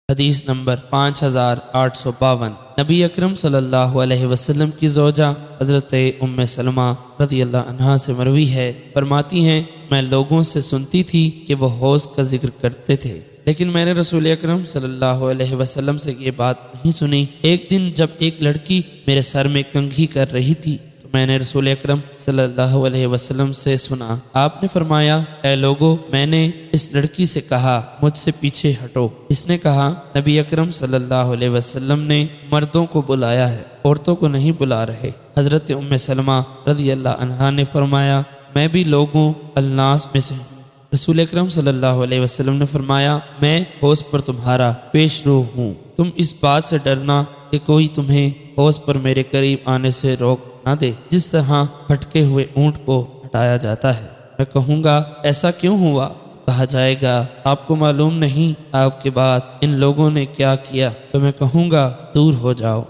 حدیث نمبر 5852۔ نبی اکرم صلی اللہ علیہ وسلم کی زوجہ حضرت ام سلمہ رضی اللہ عنہا سے مروی ہے، فرماتی ہیں میں لوگوں سے سنتی تھی کہ وہ حوض کا ذکر کرتے تھے، لیکن میں نے رسول اکرم صلی اللہ علیہ وسلم سے یہ بات نہیں سنی۔ ایک دن جب ایک لڑکی میرے سر میں کنگھی کر رہی تھی تو میں نے رسول اکرم صلی اللہ علیہ وسلم سے سنا، آپ نے فرمایا اے لوگو، میں نے اس لڑکی سے کہا مجھ سے پیچھے ہٹو۔ اس نے کہا نبی اکرم صلی اللہ علیہ وسلم نے مردوں کو بلایا ہے، عورتوں کو نہیں بلا رہے۔ حضرت ام سلمہ رضی اللہ عنہا نے فرمایا میں بھی لوگوں الناس میں سے ہوں۔ رسول اکرم صلی اللہ علیہ وسلم نے فرمایا میں حوض پر تمہارا پیش رو ہوں، تم اس بات سے ڈرنا کہ کوئی تمہیں حوض پر میرے قریب آنے سے روک نہ دے، جس طرح بھٹکے ہوئے اونٹ کو ہٹایا جاتا ہے۔ میں کہوں گا ایسا کیوں ہوا؟ تو کہا جائے گا آپ کو معلوم نہیں آپ کے بعد ان لوگوں نے کیا کیا؟ تو میں کہوں گا دور ہو جاؤ۔